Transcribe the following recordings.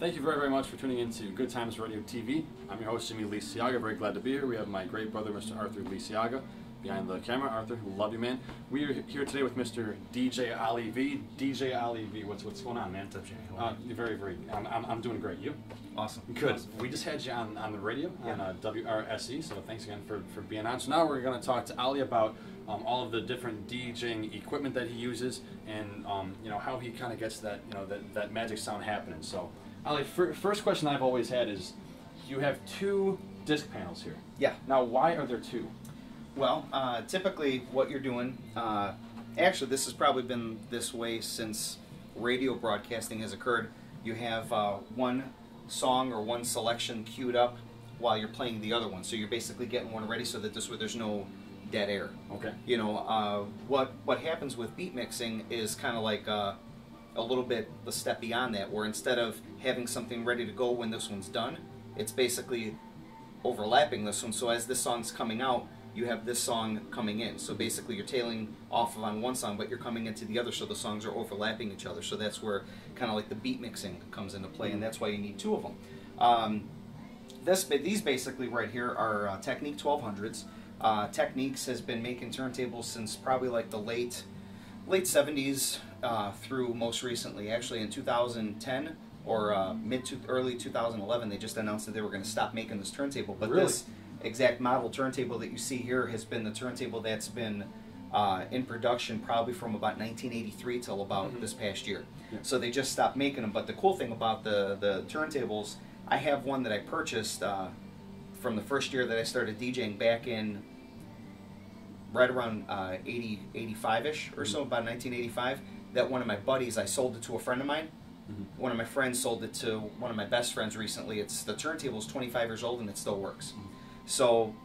Thank you very, very much for tuning in to Good Times Radio TV. I'm your host, Jimmy Lisiaga. Very glad to be here. We have my great brother, Mr. Arthur Lisiaga, behind the camera. Arthur, love you, man. We are here today with Mr. DJ Ollie V. DJ Ollie V, what's going on, man? What's up, Jimmy? I'm doing great. You? Awesome. Good. Awesome. We just had you on the radio, on WRSE, so thanks again for being on. So now we're going to talk to Ollie about all of the different DJing equipment that he uses, and how he kind of gets that that magic sound happening. So, Ollie, first question I've always had is, you have two disc panels here. Yeah. Now, why are there two? Well, typically what you're doing, actually this has probably been this way since radio broadcasting has occurred. You have one song or one selection queued up while you're playing the other one. So you're basically getting one ready so that this way there's no dead air. Okay. You know, what happens with beat mixing is kind of like a little bit the step beyond that, where instead of having something ready to go when this one's done, it's basically overlapping this one. So as this song's coming out, you have this song coming in. So basically you're tailing off on one song, but you're coming into the other, so the songs are overlapping each other. So that's where kind of like the beat mixing comes into play, and that's why you need two of them. These basically right here are Technique 1200s. Techniques has been making turntables since probably like the late 70s through most recently. Actually in 2010 or early 2011, they just announced that they were going to stop making this turntable. But really? This exact model turntable that you see here has been the turntable that's been in production probably from about 1983 till about this past year. Yeah. So they just stopped making them. But the cool thing about the turntables, I have one that I purchased from the first year that I started DJing back in right around 85-ish or so, about 1985. That one of my buddies, I sold it to a friend of mine. One of my friends sold it to one of my best friends recently. The turntable's 25 years old and it still works. So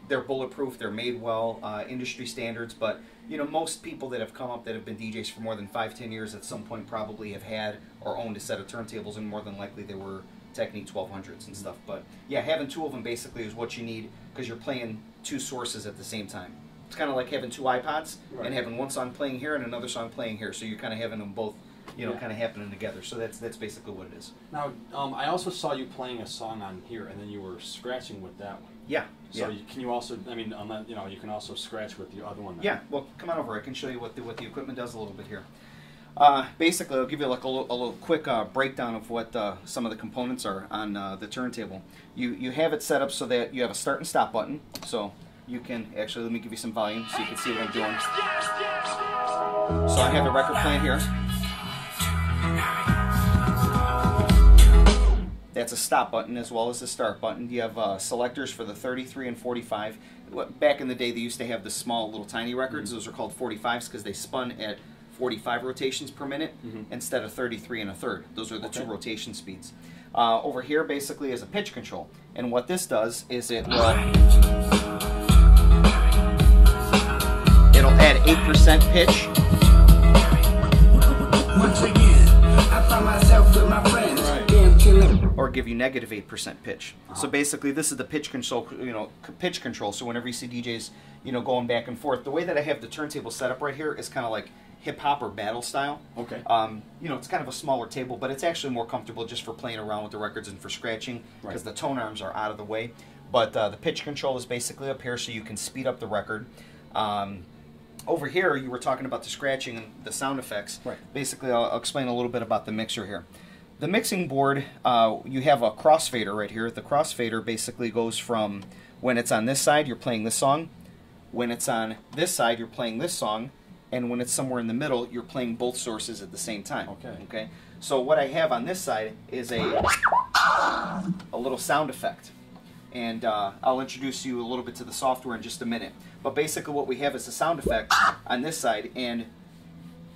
they're bulletproof, they're made well, industry standards, but you know, most people that have come up that have been DJs for more than 5-10 years at some point probably have had or owned a set of turntables, and more than likely they were Technique 1200s and stuff. But yeah, having two of them basically is what you need, because you're playing two sources at the same time. It's kind of like having two iPods and having one song playing here and another song playing here, so you're kind of having them both, you know, kind of happening together. So that's basically what it is. Now, I also saw you playing a song on here, and then you were scratching with that one. Yeah. So can you also, I mean, you can also scratch with the other one then. Yeah. Well, come on over. I can show you what the equipment does a little bit here. Basically, I'll give you like a little quick breakdown of what some of the components are on the turntable. You have it set up so that you have a start and stop button. So you can actually, let me give you some volume so you can see what I'm doing. So I have the record playing here. That's a stop button as well as the start button. You have selectors for the 33 and 45. Back in the day, they used to have the small little tiny records. Those are called 45s because they spun at 45 rotations per minute instead of 33 and a third. Those are the two rotation speeds. Over here basically is a pitch control. And what this does is it'll add 8% pitch. Once again, I find myself with my friends. Or give you negative 8% pitch. So basically, this is the pitch control. Pitch control. So whenever you see DJs, going back and forth, the way that I have the turntable set up right here is kind of like hip hop or battle style. Okay. It's kind of a smaller table, but it's actually more comfortable just for playing around with the records and for scratching, because the tone arms are out of the way. But the pitch control is basically up here, so you can speed up the record. Over here, you were talking about the scratching and the sound effects. Right. Basically, I'll explain a little bit about the mixer here. The mixing board, you have a crossfader right here. The crossfader basically goes from when it's on this side, you're playing this song. When it's on this side, you're playing this song. And when it's somewhere in the middle, you're playing both sources at the same time. Okay. So what I have on this side is a little sound effect. And I'll introduce you a little bit to the software in just a minute. But basically what we have is a sound effect on this side, and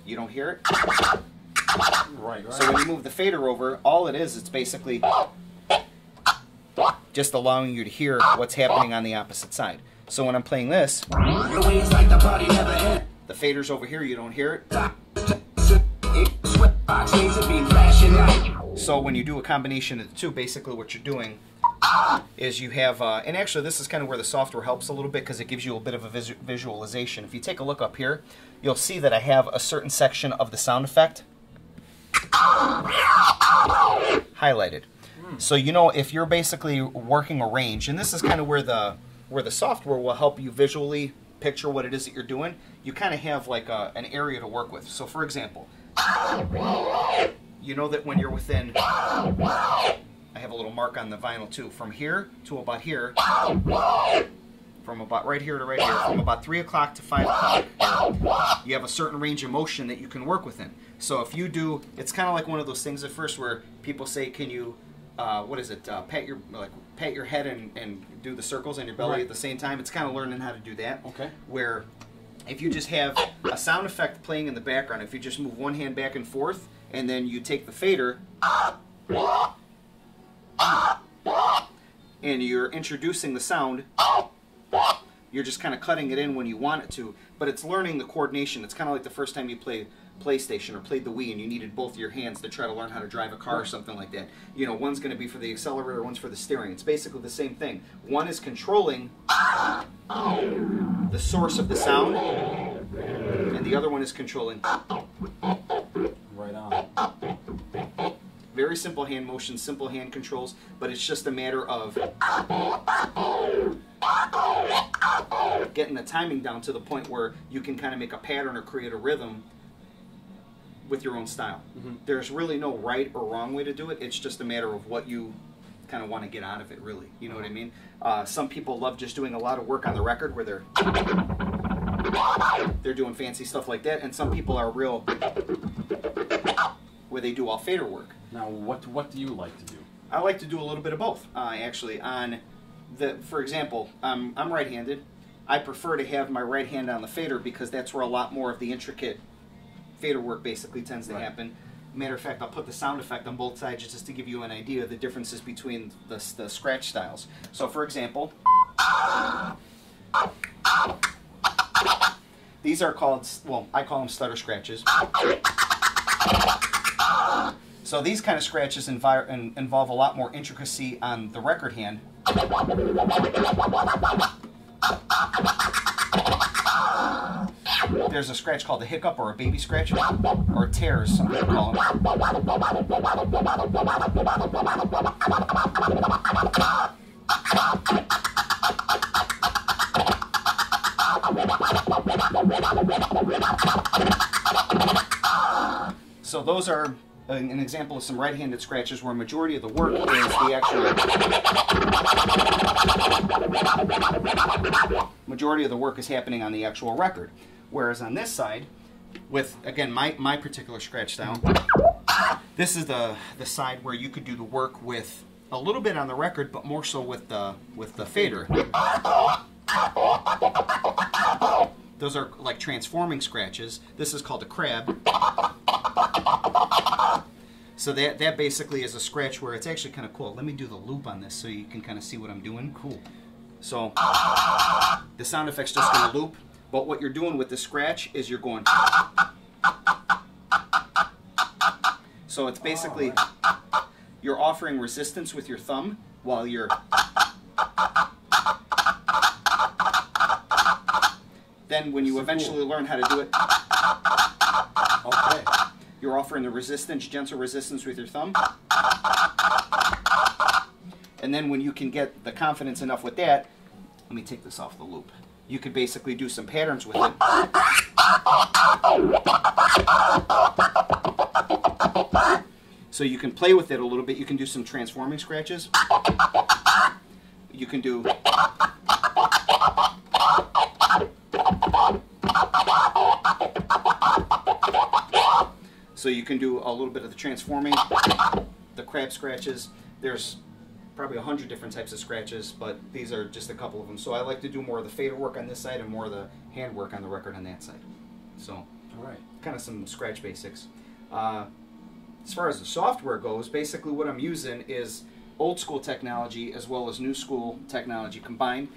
you don't hear it? Right. So when you move the fader over, all it is, it's basically just allowing you to hear what's happening on the opposite side. So when I'm playing this, the fader's over here, you don't hear it. So when you do a combination of the two, basically what you're doing is you have, and actually this is kind of where the software helps a little bit, because it gives you a bit of a visualization. If you take a look up here, you'll see that I have a certain section of the sound effect highlighted. So you know if you're basically working a range, and this is kind of where the software will help you visually picture what it is that you're doing. You kind of have like an area to work with. So for example, you know that when you're within, I have a little mark on the vinyl too, from here to about here, from about right here to right here, from about 3 o'clock to 5 o'clock, you have a certain range of motion that you can work within. So if you do, it's kind of like one of those things at first where people say, can you, what is it, pat your head and do the circles on your belly at the same time. It's kind of learning how to do that. Okay. Where if you just have a sound effect playing in the background, if you just move one hand back and forth, and then you take the fader, and you're introducing the sound, you're just kind of cutting it in when you want it to, but it's learning the coordination. It's kind of like the first time you played PlayStation or played the Wii and you needed both your hands to try to learn how to drive a car or something like that. You know, one's going to be for the accelerator, one's for the steering. It's basically the same thing. One is controlling the source of the sound, and the other one is controlling. Right on. Very simple hand motion, simple hand controls, but it's just a matter of getting the timing down to the point where you can kind of make a pattern or create a rhythm with your own style. There's really no right or wrong way to do it. It's just a matter of what you kind of want to get out of it, really. You know what I mean? Some people love just doing a lot of work on the record where they're doing fancy stuff like that, and some people are real where they do all fader work. Now, what do you like to do? I like to do a little bit of both. Actually, for example, I'm right-handed. I prefer to have my right hand on the fader because that's where a lot more of the intricate fader work basically tends to happen. Matter of fact, I'll put the sound effect on both sides just to give you an idea of the differences between the scratch styles. So, for example, these are called, well, I call them stutter scratches. So these kind of scratches involve a lot more intricacy on the record hand. There's a scratch called a hiccup or a baby scratch, or a tear as some people call them. So those are an example of some right-handed scratches where a majority of the work is the actual majority of the work is happening on the actual record. Whereas on this side, with again my particular scratch style, this is the side where you could do the work with a little bit on the record, but more so with the fader. Those are like transforming scratches. This is called a crab. So that basically is a scratch where it's actually kind of cool. Let me do the loop on this so you can kind of see what I'm doing. Cool. So the sound effect's just going to loop, but what you're doing with the scratch is you're going. So it's basically you're offering resistance with your thumb while you're. Then when you eventually learn how to do it, you're offering the resistance, gentle resistance with your thumb. And then when you can get the confidence enough with that, let me take this off the loop. You could basically do some patterns with it. So you can play with it a little bit. You can do some transforming scratches. You can do. So you can do a little bit of the transforming, the crab scratches. There's probably 100 different types of scratches, but these are just a couple of them. So I like to do more of the fader work on this side and more of the hand work on the record on that side. So, kind of some scratch basics. As far as the software goes, basically what I'm using is old school technology as well as new school technology combined.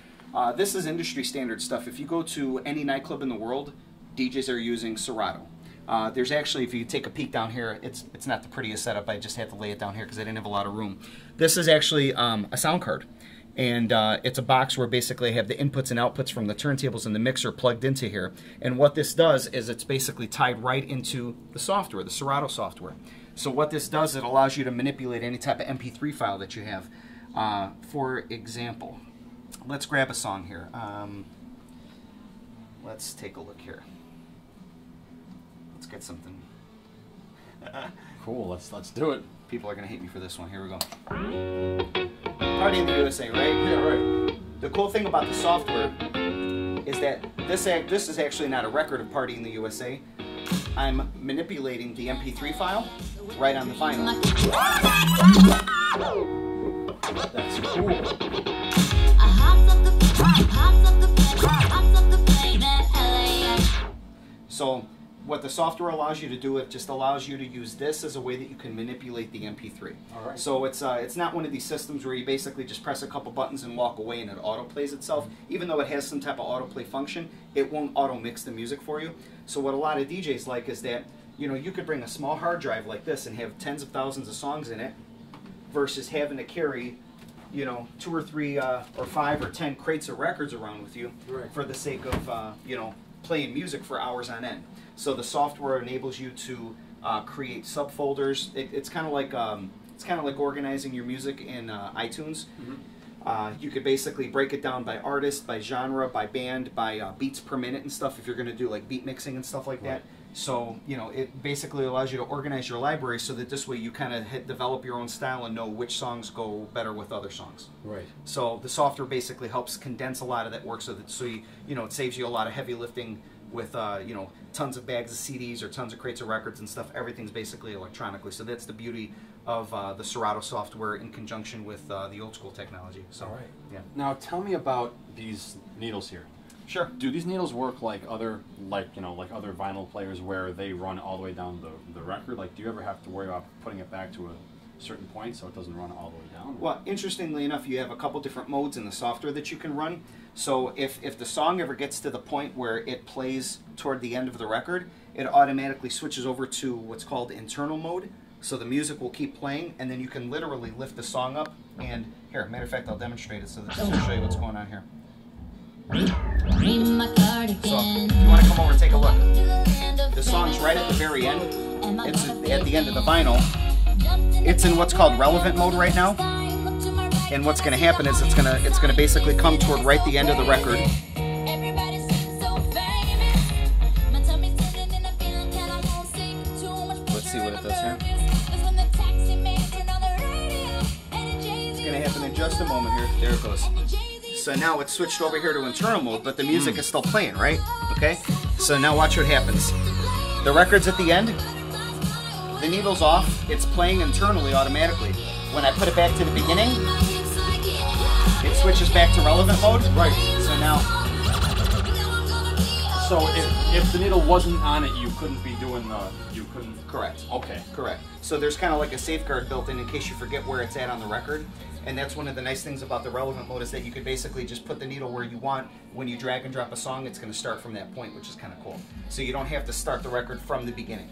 This is industry standard stuff. If you go to any nightclub in the world, DJs are using Serato. There's actually, if you take a peek down here, it's not the prettiest setup. I just had to lay it down here because I didn't have a lot of room. This is actually a sound card, and it's a box where basically I have the inputs and outputs from the turntables and the mixer plugged into here. And what this does is it's basically tied right into the software, the Serato software. So what this does, it allows you to manipulate any type of MP3 file that you have. For example, let's grab a song here. Let's take a look here. Let's get something. Cool. Let's do it. People are gonna hate me for this one. Here we go. Party in the USA, right? Yeah, right. The cool thing about the software is that this is actually not a record of Party in the USA. I'm manipulating the MP3 file right on the vinyl. That's cool. So what the software allows you to do, it just allows you to use this as a way that you can manipulate the MP3. All right. So it's not one of these systems where you basically just press a couple buttons and walk away and it auto plays itself. Even though it has some type of autoplay function, it won't auto mix the music for you. So what a lot of DJs like is that, you know, you could bring a small hard drive like this and have tens of thousands of songs in it versus having to carry, you know, 2 or 3 or 5 or 10 crates of records around with you for the sake of, you know, playing music for hours on end. So the software enables you to create subfolders. It's kind of like organizing your music in iTunes. You could basically break it down by artist, by genre, by band, by beats per minute and stuff if you're going to do like beat mixing and stuff like that. So, you know, it basically allows you to organize your library so that this way you kind of develop your own style and know which songs go better with other songs. Right. So the software basically helps condense a lot of that work so that you know, it saves you a lot of heavy lifting with you know, tons of bags of CDs or tons of crates of records and stuff. Everything's basically electronically. So that's the beauty of the Serato software in conjunction with the old school technology. So, all right. Yeah. Now tell me about these needles here. Sure. Do these needles work like other vinyl players where they run all the way down the record? Like, do you ever have to worry about putting it back to a certain point so it doesn't run all the way down? Well, interestingly enough, you have a couple different modes in the software that you can run. So if the song ever gets to the point where it plays toward the end of the record, it automatically switches over to what's called internal mode. So the music will keep playing, and then you can literally lift the song up. And here, matter of fact, I'll demonstrate it so that I'll show you what's going on here. So if you want to come over and take a look, the song's right at the very end. It's at the end of the vinyl. It's in what's called relevant mode right now. And what's going to happen is it's going to basically come toward right the end of the record. Let's see what it does here. It's going to happen in just a moment here. There it goes. So now it's switched over here to internal mode, but the music is still playing, right? Okay? So now watch what happens. The record's at the end. The needle's off. It's playing internally automatically. When I put it back to the beginning, it switches back to relevant mode. Right. So now... So if the needle wasn't on it, you couldn't be doing the... You couldn't... Correct. Okay. Correct. So there's kind of like a safeguard built in case you forget where it's at on the record. And that's one of the nice things about the relevant mode is that you could basically just put the needle where you want. When you drag and drop a song, it's going to start from that point, which is kind of cool. So you don't have to start the record from the beginning.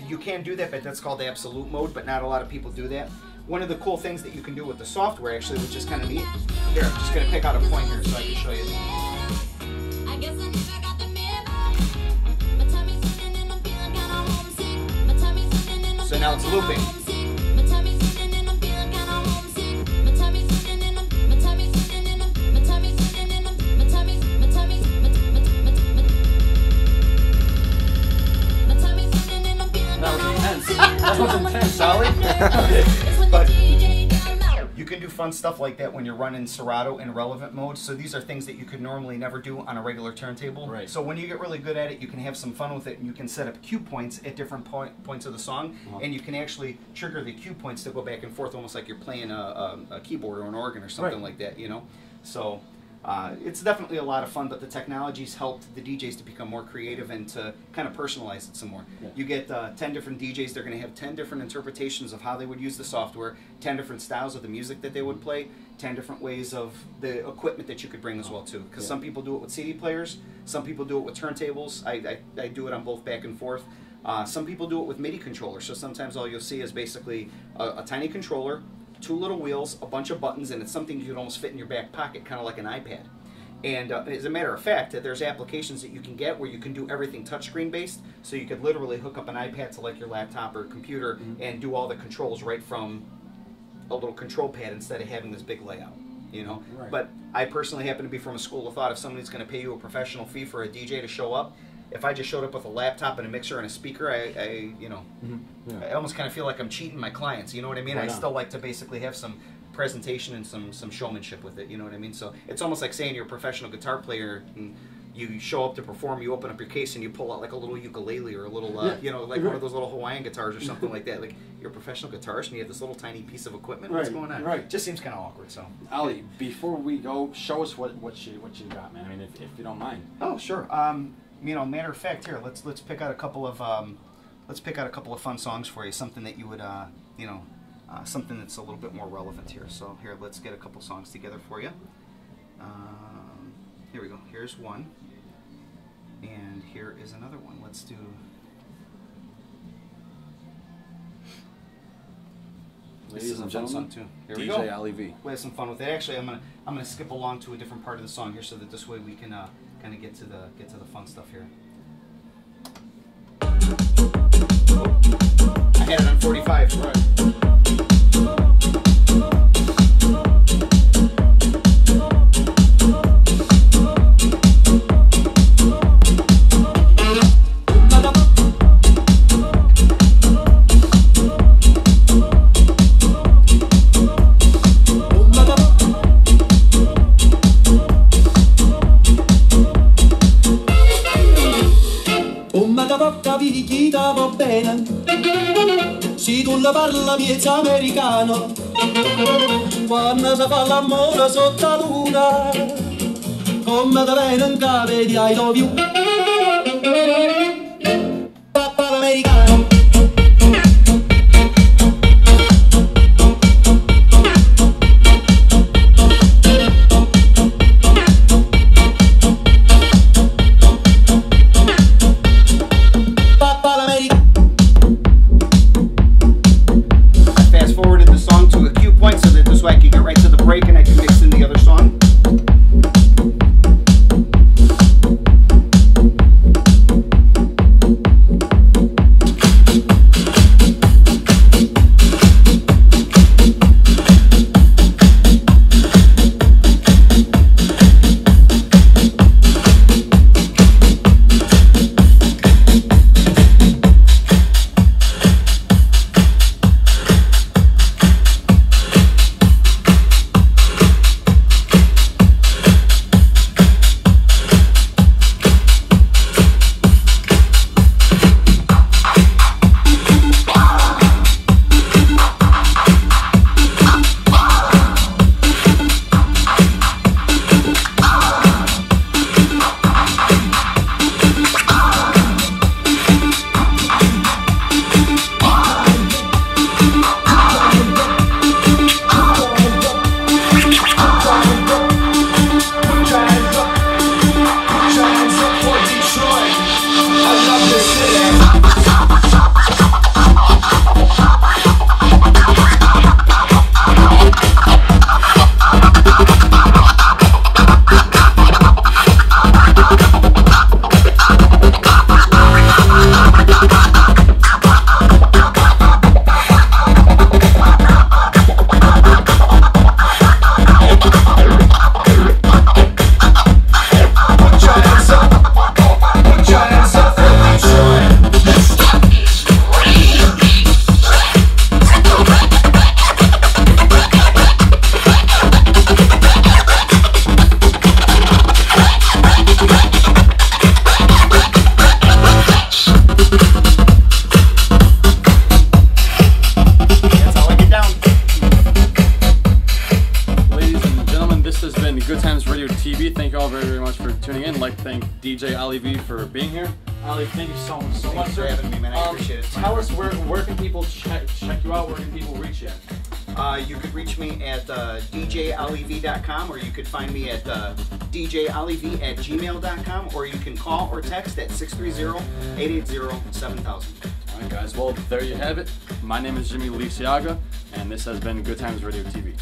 You can do that, but that's called absolute mode, but not a lot of people do that. One of the cool things that you can do with the software, actually, which is kind of neat. Here, I'm just going to pick out a point here so I can show you. So now it's looping. That was intense, Ollie. But you can do fun stuff like that when you're running Serato in relevant mode. So these are things that you could normally never do on a regular turntable. Right. So when you get really good at it, you can have some fun with it, and you can set up cue points at different points of the song, and you can actually trigger the cue points to go back and forth, almost like you're playing a keyboard or an organ or something like that, you know. So it's definitely a lot of fun, but the technology's helped the DJs to become more creative and to kind of personalize it some more. Yeah. You get 10 different DJs, they're going to have 10 different interpretations of how they would use the software, 10 different styles of the music that they would play, 10 different ways of the equipment that you could bring as well too. Because some people do it with CD players, some people do it with turntables. I do it on both back and forth. Some people do it with MIDI controllers, so sometimes all you'll see is basically a tiny controller, 2 little wheels, a bunch of buttons, and it's something you can almost fit in your back pocket, kind of like an iPad. And as a matter of fact, there's applications that you can get where you can do everything touchscreen based. So you could literally hook up an iPad to like your laptop or computer and do all the controls right from a little control pad instead of having this big layout. You know, Right. But I personally happen to be from a school of thought, if somebody's going to pay you a professional fee for a DJ to show up, if I just showed up with a laptop and a mixer and a speaker, I I almost kind of feel like I'm cheating my clients. You know what I mean? Right I on. still like to basically have some presentation and some showmanship with it. You know what I mean? So it's almost like saying you're a professional guitar player and you show up to perform, you open up your case and you pull out like a little ukulele or a little, you know, like one of those little Hawaiian guitars or something like that. Like, you're a professional guitarist and you have this little tiny piece of equipment. What's Right, going on? right. Just seems kind of awkward. So. Ollie, before we go, show us what you got, man. I mean, if you don't mind. Oh, sure. You know, matter of fact, here let's pick out a couple of fun songs for you. Something that you would you know, something that's a little bit more relevant here. So here, let's get a couple songs together for you. Here we go. Here's one, and here is another one. Let's do. Ladies and Song gentlemen, too. Here we DJ go. Ollie V. We have some fun with it. Actually, I'm gonna skip along to a different part of the song here, so that this way we can kind of get to the fun stuff here. I had it on 45. Right. Picchita va bene, se tu la parla miezza americano, quando si fa l'amore sotto la luna, come te viene in capo di I love you. Papà l'americano. And I can mix in the other song. TV. Thank you all very, very much for tuning in. I'd like to thank DJ Ollie V for being here. Ollie, thank you so much, Thanks for having me, man. I appreciate it. Tell us where can people check you out? Where can people reach you? You could reach me at djolliv.com, or you could find me at djolliv@gmail.com, or you can call or text at 630-880-7000. All right, guys. Well, there you have it. My name is Jimmy Lisiaga, and this has been Good Times Radio TV.